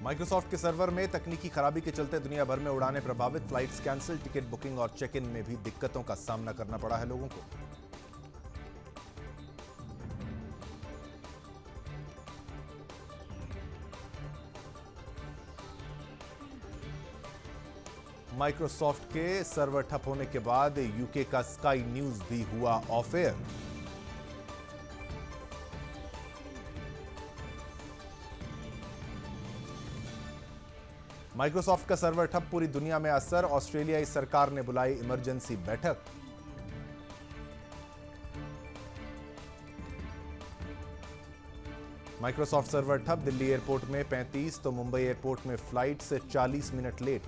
Microsoft के server में तकनीकी खराबी के चलते दुनिया भर में उड़ानें प्रभावित, फ्लाइट्स कैंसिल, टिकट बुकिंग और चेक इन में भी दिक्कतों का सामना करना पड़ा है लोगों को। माइक्रोसॉफ्ट के सर्वर ठप होने के बाद यूके का स्काई न्यूज भी हुआ ऑफ एयर। माइक्रोसॉफ्ट का सर्वर ठप, पूरी दुनिया में असर, ऑस्ट्रेलियाई सरकार ने बुलाई इमरजेंसी बैठक। माइक्रोसॉफ्ट सर्वर ठप, दिल्ली एयरपोर्ट में 35 तो मुंबई एयरपोर्ट में फ्लाइट से 40 मिनट लेट।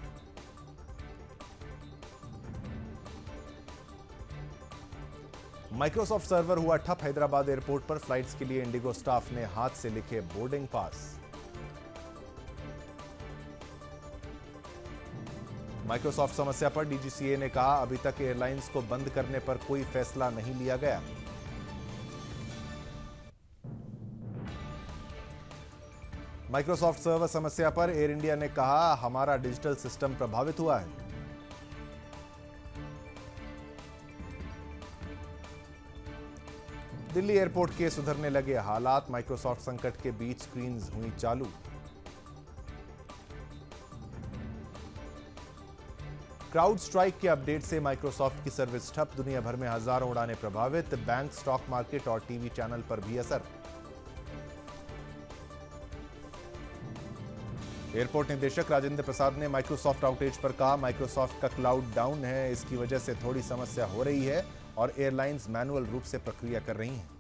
माइक्रोसॉफ्ट सर्वर हुआ ठप, हैदराबाद एयरपोर्ट पर फ्लाइट्स के लिए इंडिगो स्टाफ ने हाथ से लिखे बोर्डिंग पास। माइक्रोसॉफ्ट समस्या पर डीजीसीए ने कहा, अभी तक एयरलाइंस को बंद करने पर कोई फैसला नहीं लिया गया। माइक्रोसॉफ्ट सर्वर समस्या पर एयर इंडिया ने कहा, हमारा डिजिटल सिस्टम प्रभावित हुआ है। दिल्ली एयरपोर्ट के सुधरने लगे हालात, माइक्रोसॉफ्ट संकट के बीच स्क्रीन्स हुई चालू। क्राउड स्ट्राइक के अपडेट से माइक्रोसॉफ्ट की सर्विस ठप, दुनिया भर में हजारों उड़ानें प्रभावित, बैंक, स्टॉक मार्केट और टीवी चैनल पर भी असर। एयरपोर्ट निदेशक राजेंद्र प्रसाद ने माइक्रोसॉफ्ट आउटेज पर कहा, माइक्रोसॉफ्ट का क्लाउड डाउन है, इसकी वजह से थोड़ी समस्या हो रही है और एयरलाइंस मैनुअल रूप से प्रक्रिया कर रही हैं।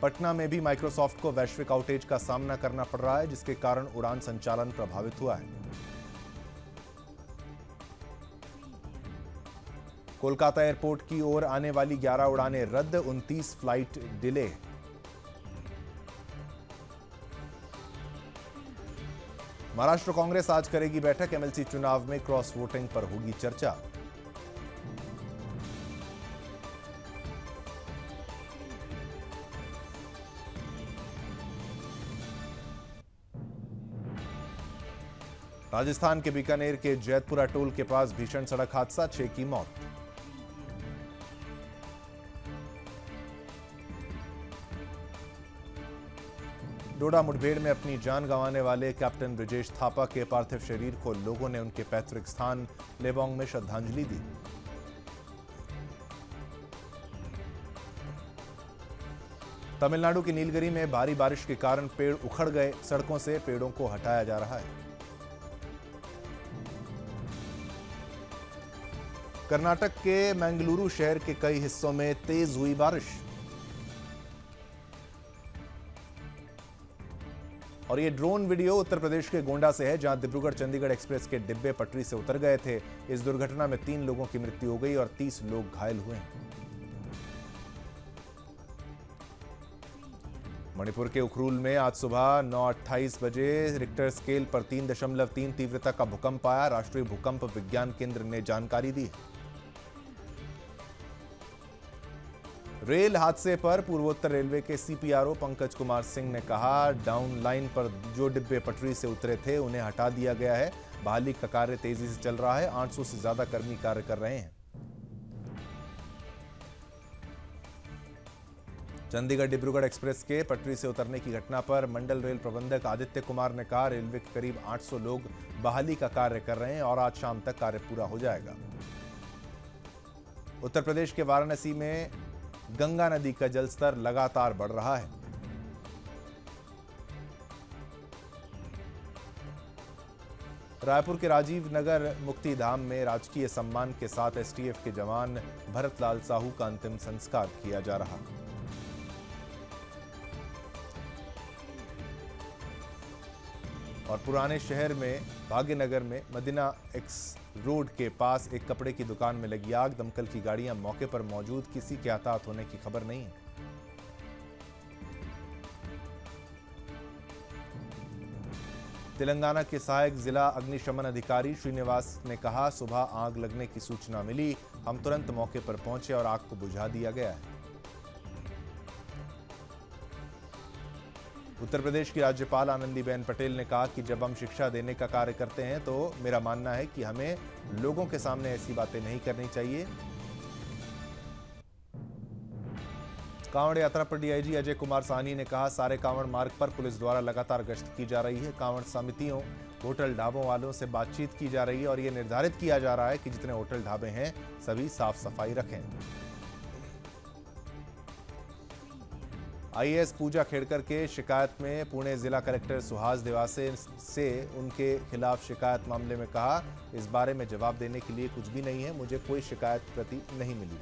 पटना में भी माइक्रोसॉफ्ट को वैश्विक आउटेज का सामना करना पड़ रहा है, जिसके कारण उड़ान संचालन प्रभावित हुआ है। कोलकाता एयरपोर्ट की ओर आने वाली 11 उड़ानें रद्द, 29 फ्लाइट डिले। महाराष्ट्र कांग्रेस आज करेगी बैठक, एमएलसी चुनाव में क्रॉस वोटिंग पर होगी चर्चा। राजस्थान के बीकानेर के जैतपुरा टोल के पास भीषण सड़क हादसा, 6 की मौत। डोडा मुठभेड़ में अपनी जान गंवाने वाले कैप्टन ब्रिजेश थापा के पार्थिव शरीर को लोगों ने उनके पैतृक स्थान लेबोंग में श्रद्धांजलि दी। तमिलनाडु की नीलगिरी में भारी बारिश के कारण पेड़ उखड़ गए, सड़कों से पेड़ों को हटाया जा रहा है। कर्नाटक के मंगलुरु शहर के कई हिस्सों में तेज हुई बारिश। और ये ड्रोन वीडियो उत्तर प्रदेश के गोंडा से है, जहां डिब्रूगढ़ चंडीगढ़ एक्सप्रेस के डिब्बे पटरी से उतर गए थे। इस दुर्घटना में 3 लोगों की मृत्यु हो गई और 30 लोग घायल हुए हैं। मणिपुर के उखरूल में आज सुबह 9:28 बजे रिक्टर स्केल पर 3.3 तीव्रता का भूकंप आया। राष्ट्रीय भूकंप विज्ञान केंद्र ने जानकारी दी। रेल हादसे पर पूर्वोत्तर रेलवे के सीपीआरओ पंकज कुमार सिंह ने कहा, डाउन लाइन पर जो डिब्बे पटरी से उतरे थे उन्हें हटा दिया गया है। बहाली का कार्य तेजी से चल रहा है, 800 से ज्यादा कर्मी कार्य कर रहे हैं। चंडीगढ़ डिब्रूगढ़ एक्सप्रेस के पटरी से उतरने की घटना पर मंडल रेल प्रबंधक आदित्य कुमार ने कहा, रेलवे के करीब 800 लोग बहाली का कार्य कर रहे हैं और आज शाम तक कार्य पूरा हो जाएगा। उत्तर प्रदेश के वाराणसी में गंगा नदी का जलस्तर लगातार बढ़ रहा है। रायपुर के राजीव नगर मुक्ति धाम में राजकीय सम्मान के साथ एसटीएफ के जवान भरतलाल साहू का अंतिम संस्कार किया जा रहा। और पुराने शहर में भाग्यनगर में मदीना एक्स रोड के पास एक कपड़े की दुकान में लगी आग, दमकल की गाड़ियां मौके पर मौजूद, किसी के हताहत होने की खबर नहीं। तेलंगाना के सहायक जिला अग्निशमन अधिकारी श्रीनिवास ने कहा, सुबह आग लगने की सूचना मिली, हम तुरंत मौके पर पहुंचे और आग को बुझा दिया गया है। उत्तर प्रदेश की राज्यपाल आनंदीबेन पटेल ने कहा कि जब हम शिक्षा देने का कार्य करते हैं तो मेरा मानना है कि हमें लोगों के सामने ऐसी बातें नहीं करनी चाहिए। कांवड़ यात्रा पर डीआईजी अजय कुमार साहनी ने कहा, सारे कांवड़ मार्ग पर पुलिस द्वारा लगातार गश्त की जा रही है। कांवड़ समितियों, होटल ढाबों वालों से बातचीत की जा रही है और यह निर्धारित किया जा रहा है कि जितने होटल ढाबे हैं सभी साफ सफाई रखें। आईएएस पूजा खेड़कर के शिकायत में पुणे जिला कलेक्टर सुहास देवासे से उनके खिलाफ शिकायत मामले में कहा, इस बारे में जवाब देने के लिए कुछ भी नहीं है, मुझे कोई शिकायत प्रति नहीं मिली।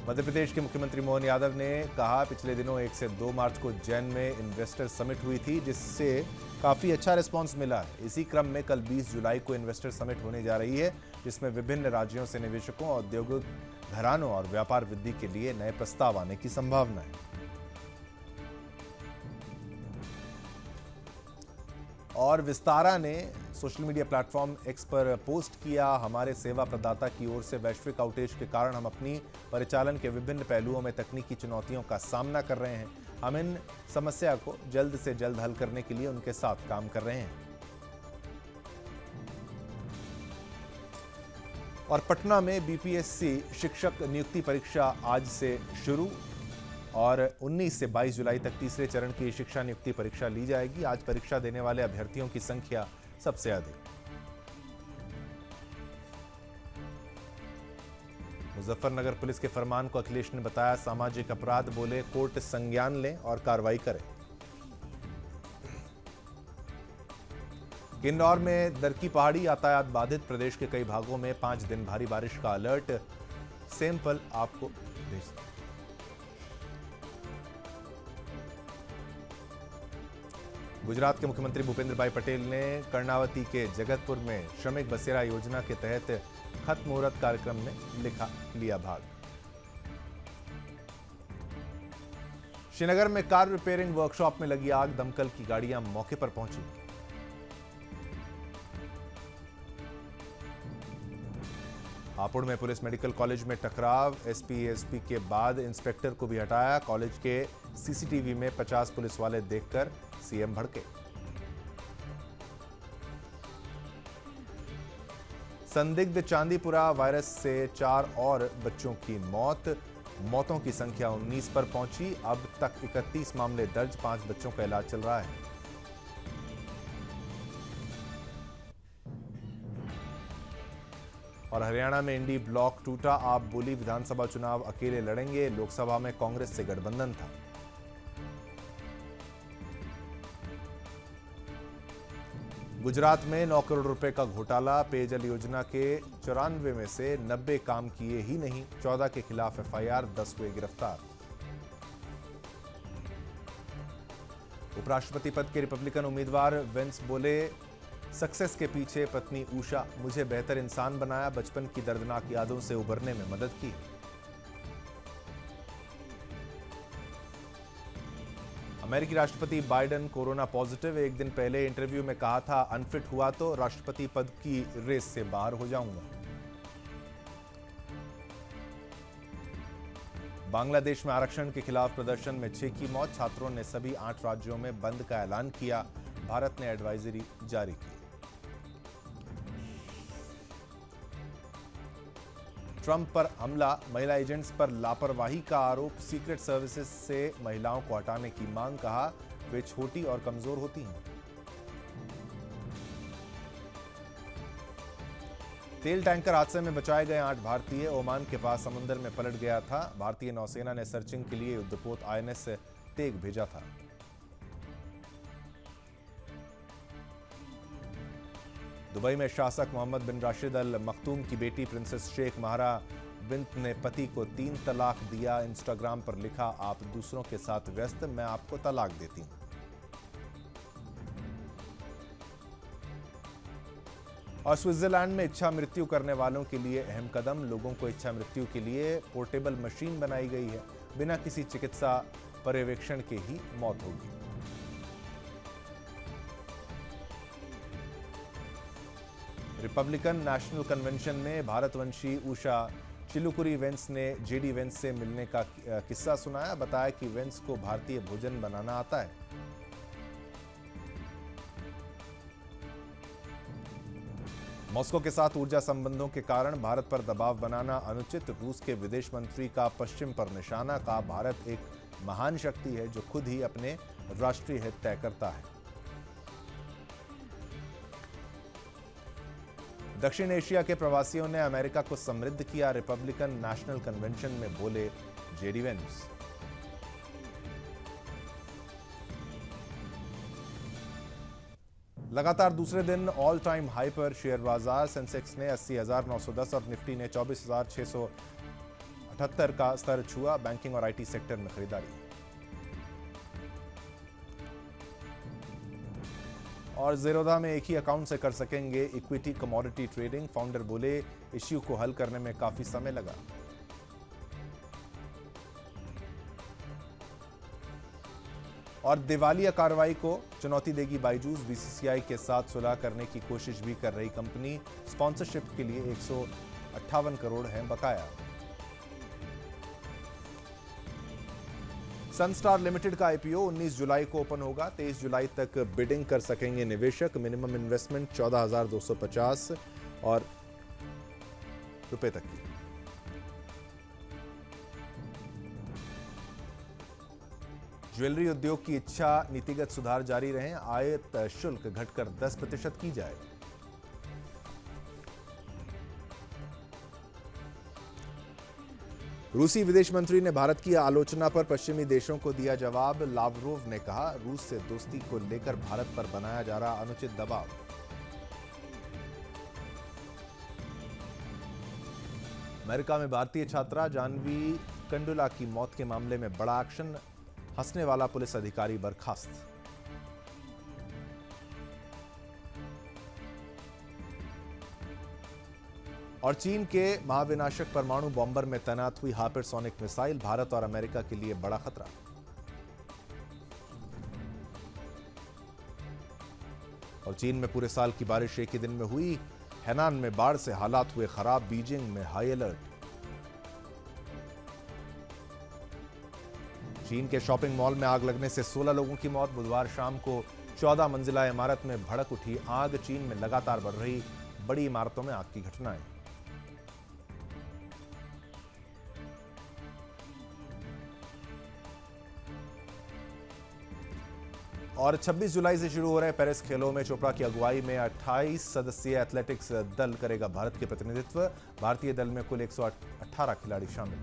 मध्य प्रदेश के मुख्यमंत्री मोहन यादव ने कहा, पिछले दिनों 1 से 2 मार्च को उज्जैन में इन्वेस्टर समिट हुई थी, जिससे काफी अच्छा रिस्पांस मिला है। इसी क्रम में कल 20 जुलाई को इन्वेस्टर समिट होने जा रही है, जिसमें विभिन्न राज्यों से निवेशकों, औद्योगिक घरानों और व्यापार वृद्धि के लिए नए प्रस्ताव आने की संभावना है। और विस्तारा ने सोशल मीडिया प्लेटफॉर्म एक्स पर पोस्ट किया, हमारे सेवा प्रदाता की ओर से वैश्विक आउटेज के कारण हम अपनी परिचालन के विभिन्न पहलुओं में तकनीकी चुनौतियों का सामना कर रहे हैं। हम इन समस्या को जल्द से जल्द हल करने के लिए उनके साथ काम कर रहे हैं। और पटना में बीपीएससी शिक्षक नियुक्ति परीक्षा आज से शुरू और 19 से 22 जुलाई तक तीसरे चरण की शिक्षा नियुक्ति परीक्षा ली जाएगी। आज परीक्षा देने वाले अभ्यर्थियों की संख्या सबसे अधिक। मुजफ्फरनगर पुलिस के फरमान को अखिलेश ने बताया सामाजिक अपराध, बोले कोर्ट संज्ञान लें और कार्रवाई करें। किन्नौर में दरकी पहाड़ी यातायात बाधित, प्रदेश के कई भागों में 5 दिन भारी बारिश का अलर्ट। सैंपल आपको भेज। गुजरात के मुख्यमंत्री भूपेंद्र भाई पटेल ने कर्णावती के जगतपुर में श्रमिक बसेरा योजना के तहत खत मुहूर्त कार्यक्रम में लिया भाग। श्रीनगर में कार रिपेयरिंग वर्कशॉप में लगी आग, दमकल की गाड़ियां मौके पर पहुंची। हापुड़ में पुलिस मेडिकल कॉलेज में टकराव, एसपी के बाद इंस्पेक्टर को भी हटाया। कॉलेज के सीसीटीवी में 50 पुलिस वाले देखकर सीएम भड़के। संदिग्ध चांदीपुरा वायरस से 4 और बच्चों की मौत, मौतों की संख्या 19 पर पहुंची। अब तक 31 मामले दर्ज, 5 बच्चों का इलाज चल रहा है। और हरियाणा में इंडी ब्लॉक टूटा, आप बोली विधानसभा चुनाव अकेले लड़ेंगे, लोकसभा में कांग्रेस से गठबंधन था। गुजरात में 9 करोड़ रुपए का घोटाला, पेयजल योजना के 94 में से 90 काम किए ही नहीं, 14 के खिलाफ एफआईआर, 10 हुए गिरफ्तार। उपराष्ट्रपति पद के रिपब्लिकन उम्मीदवार वेंस बोले, सक्सेस के पीछे पत्नी उषा, मुझे बेहतर इंसान बनाया, बचपन की दर्दनाक यादों से उबरने में मदद की। अमेरिकी राष्ट्रपति बाइडेन कोरोना पॉजिटिव, एक दिन पहले इंटरव्यू में कहा था अनफिट हुआ तो राष्ट्रपति पद की रेस से बाहर हो जाऊंगा। बांग्लादेश में आरक्षण के खिलाफ प्रदर्शन में 6 की मौत, छात्रों ने सभी 8 राज्यों में बंद का ऐलान किया, भारत ने एडवाइजरी जारी की। ट्रंप पर हमला, महिला एजेंट्स पर लापरवाही का आरोप, सीक्रेट सर्विसेज से महिलाओं को हटाने की मांग, कहा वे छोटी और कमजोर होती हैं। तेल टैंकर हादसे में बचाए गए 8 भारतीय, ओमान के पास समुद्र में पलट गया था। भारतीय नौसेना ने सर्चिंग के लिए युद्धपोत आईएनएस तेग भेजा था। दुबई में शासक मोहम्मद बिन राशिद अल मखतूम की बेटी प्रिंसेस शेख महारा बिंत ने पति को 3 तलाक दिया। इंस्टाग्राम पर लिखा, आप दूसरों के साथ व्यस्त, मैं आपको तलाक देती हूं। और स्विट्जरलैंड में इच्छा मृत्यु करने वालों के लिए अहम कदम, लोगों को इच्छा मृत्यु के लिए पोर्टेबल मशीन बनाई गई है, बिना किसी चिकित्सा पर्यवेक्षण के ही मौत होगी। रिपब्लिकन नेशनल कन्वेंशन में भारतवंशी उषा चिल्लुकुरी वेंस ने जेडी वेंस से मिलने का किस्सा सुनाया। बताया कि वेंस को भारतीय भोजन बनाना आता है। मॉस्को के साथ ऊर्जा संबंधों के कारण भारत पर दबाव बनाना अनुचित। रूस के विदेश मंत्री का पश्चिम पर निशाना। कहा, भारत एक महान शक्ति है जो खुद ही अपने राष्ट्रीय हित तय करता है। दक्षिण एशिया के प्रवासियों ने अमेरिका को समृद्ध किया। रिपब्लिकन नेशनल कन्वेंशन में बोले जेडी वेंस। लगातार दूसरे दिन ऑल टाइम हाई पर शेयर बाजार। सेंसेक्स ने 80,910 और निफ्टी ने 24,678 का स्तर छुआ। बैंकिंग और आईटी सेक्टर में खरीदारी। और ज़ेरोधा में एक ही अकाउंट से कर सकेंगे इक्विटी कमोडिटी ट्रेडिंग। फाउंडर बोले, इश्यू को हल करने में काफी समय लगा। और दिवालिया कार्रवाई को चुनौती देगी बायजूस। बीसीसीआई के साथ सुलह करने की कोशिश भी कर रही कंपनी। स्पॉन्सरशिप के लिए 158 करोड़ है बकाया। सनस्टार लिमिटेड का आईपीओ 19 जुलाई को ओपन होगा। 23 जुलाई तक बिडिंग कर सकेंगे निवेशक। मिनिमम इन्वेस्टमेंट 14,250 और रुपए तक की। ज्वेलरी उद्योग की इच्छा नीतिगत सुधार जारी रहे। आयात शुल्क घटकर 10% की जाए। रूसी विदेश मंत्री ने भारत की आलोचना पर पश्चिमी देशों को दिया जवाब। लावरोव ने कहा, रूस से दोस्ती को लेकर भारत पर बनाया जा रहा अनुचित दबाव। अमेरिका में भारतीय छात्रा जानवी कंडुला की मौत के मामले में बड़ा एक्शन। हंसने वाला पुलिस अधिकारी बर्खास्त। और चीन के महाविनाशक परमाणु बॉम्बर में तैनात हुई हाइपरसोनिक मिसाइल भारत और अमेरिका के लिए बड़ा खतरा। और चीन में पूरे साल की बारिश एक ही दिन में हुई। हैनान में बाढ़ से हालात हुए खराब। बीजिंग में हाई अलर्ट। चीन के शॉपिंग मॉल में आग लगने से 16 लोगों की मौत। बुधवार शाम को 14 मंजिला इमारत में भड़क उठी आग। चीन में लगातार बढ़ रही बड़ी इमारतों में आग की घटनाएं। और 26 जुलाई से शुरू हो रहे पेरिस खेलों में चोपड़ा की अगुवाई में 28 सदस्यीय एथलेटिक्स दल करेगा भारत के प्रतिनिधित्व। भारतीय दल में कुल 118 खिलाड़ी शामिल।